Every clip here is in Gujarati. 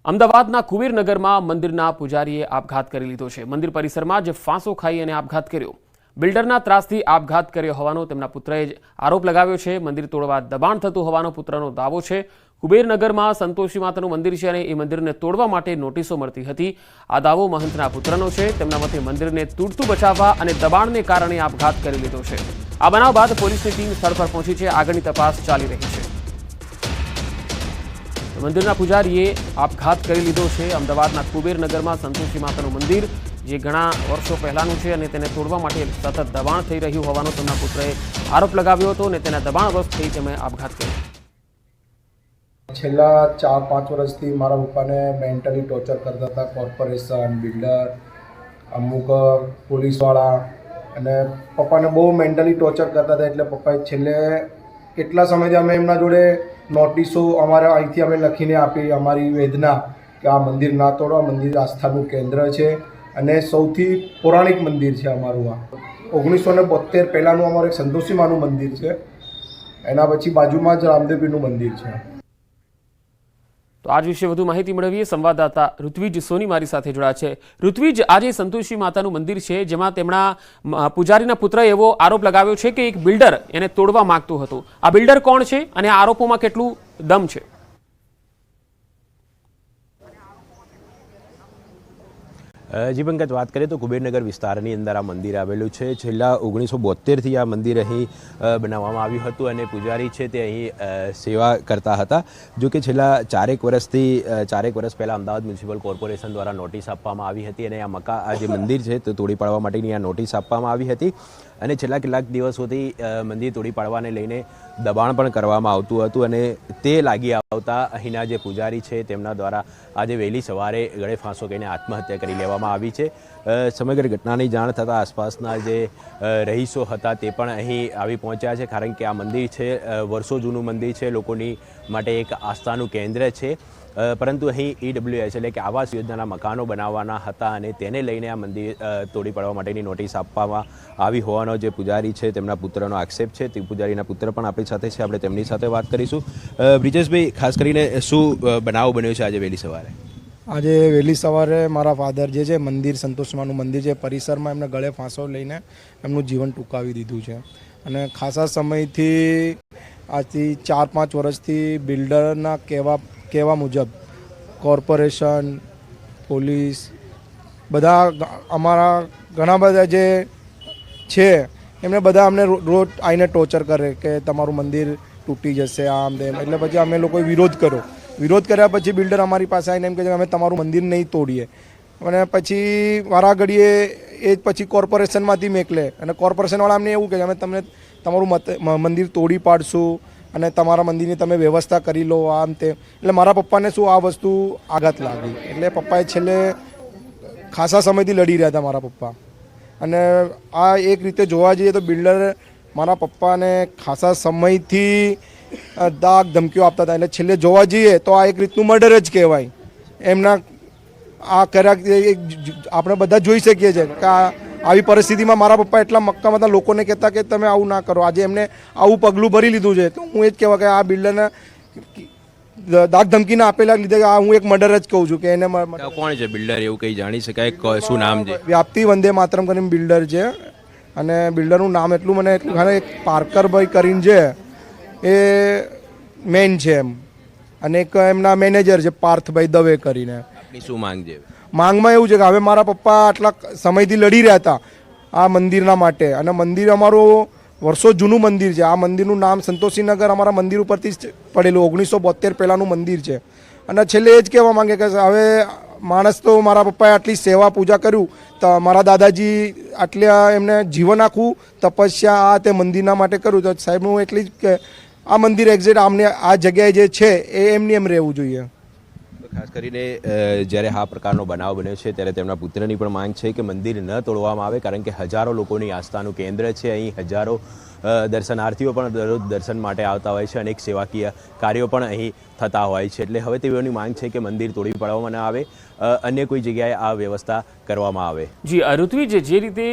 અમદાવાદના કુબેરનગરમાં મંદિરના પૂજારીએ આપઘાત કરી લીધો છે। મંદિર પરિસરમાં જ ફાંસો ખાઈ અને આપઘાત કર્યો। બિલ્ડરના ત્રાસથી આપઘાત કર્યો હોવાનો તેમના પુત્રએ આરોપ લગાવ્યો છે। મંદિર તોડવા દબાણ થતું હોવાનો પુત્રનો દાવો છે। કુબેરનગરમાં સંતોષી માતાનું મંદિર છે અને એ મંદિરને તોડવા માટે નોટિસો મળતી હતી। આ દાવો મહંતના પુત્રનો છે। તેમના મતે મંદિરને તૂટતું બચાવવા અને દબાણને કારણે આપઘાત કરી લીધો છે। આ બનાવ બાદ પોલીસની ટીમ સ્થળ પર પહોંચી છે। આગળની તપાસ ચાલી રહી છે। મંદિરના પૂજારીએ આપઘાત કરી લીધો છે। અમદાવાદના કુબેરનગરમાં સંતોષી માતાનું મંદિર જે ઘણા વર્ષો પહેલાનું છે અને તેને તોડવા માટે સતત દબાણ થઈ રહ્યું હોવાનો તેમના પુત્રએ આરોપ લગાવ્યો હતો અને તેના દબાણવશ થઈ તેમણે આપઘાત કર્યો। છેલ્લા 4-5 વર્ષથી મારા પપ્પાને મેન્ટલી ટોર્ચર કરતા હતા કોર્પોરેશન, બિલ્ડર, અમુક પોલીસવાળા અને પપ્પાને બહુ મેન્ટલી ટોર્ચર કરતા હતા। એટલે પપ્પાએ છેલ્લે કેટલા સમયથી અમે એમના જોડે નોટિસો અમારા અહીંથી અમે લખીને આપી અમારી વેદના કે આ મંદિર ના તોડો, આ મંદિર આસ્થાનું કેન્દ્ર છે અને સૌથી પૌરાણિક મંદિર છે અમારું। આ 1972 પહેલાંનું અમારું એક સંતોષી માનું મંદિર છે, એના પછી બાજુમાં જ રામદેવપીરનું મંદિર છે। તો આજ વિશે વધુ માહિતી મેળવીએ। સંવાદદાતા ઋત્વિજ સોની મારી સાથે જોડાયા છે। ઋત્વિજ, આજે સંતોષી માતાનું મંદિર છે જેમાં તેમના પૂજારીના પુત્રએ એવો આરોપ લગાવ્યો છે કે એક બિલ્ડર એને તોડવા માંગતું હતું। આ બિલ્ડર કોણ છે અને આ આરોપોમાં કેટલું દમ છે? જી પંકજ, વાત કરીએ તો કુબેરનગર વિસ્તારની અંદર આ મંદિર આવેલું છે। છેલ્લા 1972થી આ મંદિર અહીં બનાવવામાં આવ્યું હતું અને પૂજારી છે તે અહીં સેવા કરતા હતા। જો કે છેલ્લા 4 વર્ષ પહેલાં અમદાવાદ મ્યુનિસિપલ કોર્પોરેશન દ્વારા નોટિસ આપવામાં આવી હતી અને આ જે મંદિર છે તે તોડી પાડવા માટેની આ નોટિસ આપવામાં આવી હતી અને છેલ્લા કેટલાક દિવસોથી મંદિર તોડી પાડવાને લઈને દબાણ પણ કરવામાં આવતું હતું અને તે લાગી આવતા અહીંના જે પૂજારી છે તેમના દ્વારા આજે વહેલી સવારે ગળે ફાંસો કહીને આત્મહત્યા કરી લેવામાં આવી છે। સમગ્ર ઘટનાની જાણ થતાં આસપાસના જે રહીશો હતા તે પણ અહીં આવી પહોંચ્યા છે, કારણ કે આ મંદિર છે વર્ષો જૂનું મંદિર છે, લોકોની માટે એક આસ્થાનું કેન્દ્ર છે। પરંતુ અહીં EWS એટલે કે આવાસ યોજનાના મકાનો બનાવવાના હતા અને તેને લઈને આ મંદિર તોડી પાડવા માટેની નોટિસ આપવામાં આવી હોવાનો જે પૂજારી છે તેમના પુત્રનો આક્ષેપ છે। તે પૂજારીના પુત્ર પણ આપણી સાથે છે, આપણે તેમની સાથે વાત કરીશું। બ્રિજેશભાઈ, ખાસ કરીને શું બનાવ બન્યો છે આજે વહેલી સવારે? આજે વહેલી સવારે મારા ફાધર જે છે મંદિર સંતોષમાનું મંદિર છે પરિસરમાં એમને ગળે ફાંસો લઈને એમનું જીવન ટૂંકાવી દીધું છે અને ખાસા સમયથી આજથી 4-5 વર્ષથી બિલ્ડરના કહેવા મુજબ કોર્પોરેશન, પોલીસ બધા અમારા ઘણા બધા જે છે એમને બધા અમને રોજ આવીને ટોર્ચર કરે કે તમારું મંદિર તૂટી જશે આમ તેમ। એટલે પછી અમે લોકોએ વિરોધ કર્યા પછી બિલ્ડર અમારી પાસે આવીને એમ કહે છે કે અમે તમારું મંદિર નહીં તોડીએ અને પછી વારા ઘડીએ એ જ પછી કોર્પોરેશનમાંથી મેકલે અને કોર્પોરેશનવાળા અમને એવું કહે છે અમે તમને તમારું મંદિર તોડી પાડશું અને તમારા મંદિરની તમે વ્યવસ્થા કરી લો આમ તે। એટલે મારા પપ્પાને શું આ વસ્તુ આઘાત લાગી એટલે પપ્પાએ છેલ્લે ખાસા સમયથી લડી રહ્યા હતા મારા પપ્પા અને આ એક રીતે જોવા જઈએ તો બિલ્ડર મારા પપ્પાને ખાસા સમયથી દાગ ધમકીઓ આપતા હતા એટલે છેલ્લે જોવા જઈએ તો આ એક રીતનું મર્ડર જ કહેવાય। એમના આ કર્યા આપણે બધા જોઈ શકીએ છીએ કે આવી પરિસ્થિતિમાં મારા પપ્પા એટલા મક્કમ હતા લોકોને કહેતા કે તમે આવું ના કરો। આજે એમને આવું પગલું ભરી લીધું છે તો હું એ જ કહેવા કે આ બિલ્ડરને દાગ ધમકીને આપેલા લીધે હું એક મર્ડર જ કહું છું કે એને કોણ છે બિલ્ડર એવું કંઈ જાણી શકાય? શું નામ છે? વ્યાપ્તિ વંદે માતરમ કરીને બિલ્ડર છે અને બિલ્ડરનું નામ એટલું મને એક પાર્કરભાઈ કરીને છે એ મેન છે એમ અને એક એમના મેનેજર છે પાર્થભાઈ દવે કરીને। શું માંગ છે? માંગમાં એવું છે કે હવે મારા પપ્પા આટલા સમયથી લડી રહ્યા હતા આ મંદિરના માટે અને મંદિર અમારું વર્ષો જૂનું મંદિર છે। આ મંદિરનું નામ સંતોષીનગર અમારા મંદિર ઉપરથી જ પડેલું 1972 પહેલાંનું મંદિર છે અને છેલ્લે એ જ કહેવા માંગે કે હવે માણસ તો મારા પપ્પાએ આટલી સેવા પૂજા કર્યું તો મારા દાદાજી આટલા એમને જીવન આખું તપસ્યા આ તે મંદિરના માટે કર્યું તો સાહેબ હું એટલી જ કે આ મંદિર એક્ઝેક્ટ આમને આ જગ્યાએ જે છે એ એમની એમ રહેવું જોઈએ। ખાસ કરીને જ્યારે આ પ્રકારનો બનાવ બન્યો છે ત્યારે તેમના પુત્રની પણ માંગ છે કે મંદિર ન તોડવામાં આવે, કારણ કે હજારો લોકોની આસ્થાનું કેન્દ્ર છે। અહીં હજારો દર્શનાર્થીઓ પણ દરરોજ દર્શન માટે આવતા હોય છે, અનેક સેવાકીય કાર્યો પણ અહીં થતા હોય છે। એટલે હવે તેઓની માંગ છે કે મંદિર તોડી પાડવામાં ન આવે, અન્ય કોઈ જગ્યાએ આ વ્યવસ્થા કરવામાં આવે। જી ઋત્વિજ, જે રીતે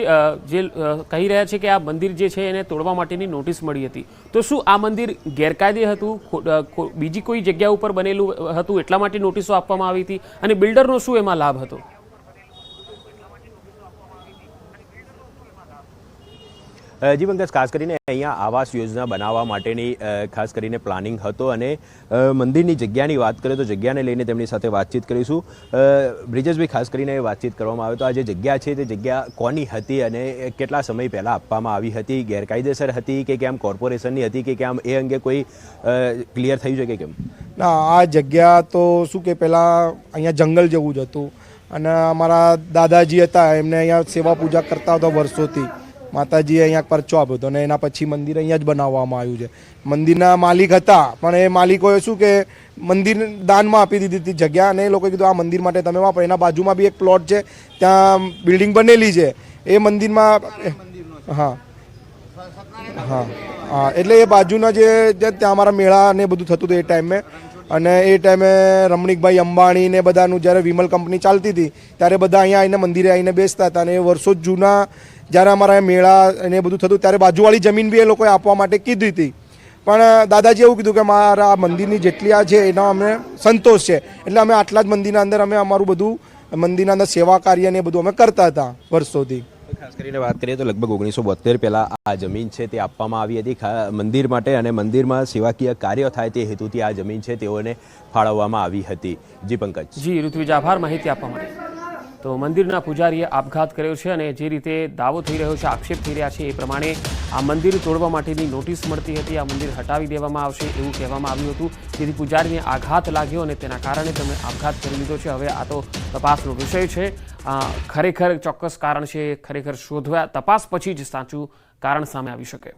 જે કહી રહ્યા છે કે આ મંદિર જે છે એને તોડવા માટેની નોટિસ મળી હતી, તો શું આ મંદિર ગેરકાયદે હતું, બીજી કોઈ જગ્યા ઉપર બનેલું હતું એટલા માટે નોટિસો આવાસો આપવામાં આવી હતી અને બિલ્ડરનો શું એમાં લાભ હતો? જી પંકજ, ખાસ કરીને અહીંયા આવાસ યોજના બનાવવા માટેની ખાસ કરીને પ્લાનિંગ હતો અને મંદિરની જગ્યાની વાત કરીએ તો જગ્યાને લઈને તેમની સાથે વાતચીત કરીશું. બ્રિજેશભાઈ, ખાસ કરીને વાતચીત કરવામાં આવે તો આ જે જગ્યા છે તે જગ્યા કોની હતી અને કેટલા સમય પહેલાં આપવામાં આવી હતી? ગેરકાયદેસર હતી કે કેમ કોર્પોરેશનની હતી કે કેમ, એ અંગે કોઈ ક્લિયર થયું છે કે કેમ? ના, આ જગ્યા તો શું કે પહેલાં અહીંયા જંગલ જેવું જ હતું અને અમારા દાદાજી હતા એમને અહીંયા સેવા પૂજા કરતા હતા વર્ષોથી. માતાજીએ અહીંયા પરચો આપ્યો હતો અને એના પછી મંદિર અહીંયા જ બનાવવામાં આવ્યું છે. મંદિરના માલિક હતા પણ એ માલિકોએ શું કે મંદિર દાનમાં આપી દીધી હતી જગ્યા અને એ લોકોએ કીધું આ મંદિર માટે તમે વાપરો. એના બાજુમાં બી એક પ્લોટ છે, ત્યાં બિલ્ડિંગ બનેલી છે એ મંદિરમાં. હા હા હા, એટલે એ બાજુના જે ત્યાં અમારા મેળા ને બધું થતું હતું એ ટાઈમે. અને એ ટાઈમે રમણીકભાઈ અંબાણી ને બધાનું જ્યારે વિમલ કંપની ચાલતી હતી ત્યારે બધા અહીંયા આવીને મંદિરે આવીને બેસતા હતા. અને એ વર્ષો જૂના જ્યારે અમારા મેળા અને એ બધું થતું ત્યારે બાજુવાળી જમીન બી એ લોકોએ આપવા માટે કીધી હતી. પણ દાદાજી એવું કીધું કે મારા મંદિરની જેટલી આ છે એનો અમને સંતોષ છે, એટલે અમે આટલા જ મંદિરના અંદર અમે અમારું બધું મંદિરના અંદર સેવા કાર્ય ને એ બધું અમે કરતા હતા વર્ષોથી. ખાસ કરીને વાત કરીએ તો લગભગ 1972 પહેલાં આ જમીન છે તે આપવામાં આવી હતી મંદિર માટે અને મંદિરમાં સેવાકીય કાર્યો થાય તે હેતુથી આ જમીન છે તેઓને ફાળવવામાં આવી હતી. જી પંકજ. જી ઋત્વિજ, આભાર માહિતી આપવા માટે. તો મંદિરના પૂજારીએ આપઘાત કર્યો છે અને જે રીતે દાવો થઈ રહ્યો છે, આક્ષેપ થઈ રહ્યા છે એ પ્રમાણે આ મંદિર તોડવા માટેની નોટિસ મળતી હતી. આ મંદિર હટાવી દેવામાં આવશે એવું કહેવામાં આવ્યું હતું, જેથી પૂજારીને આઘાત લાગ્યો અને તેના કારણે તેમણે આપઘાત કરી લીધો છે. હવે આ તો તપાસનો વિષય છે. ખરેખર ચોક્કસ કારણ છે, ખરેખર શોધવા તપાસ પછી જ સાચું કારણ સામે આવી શકે.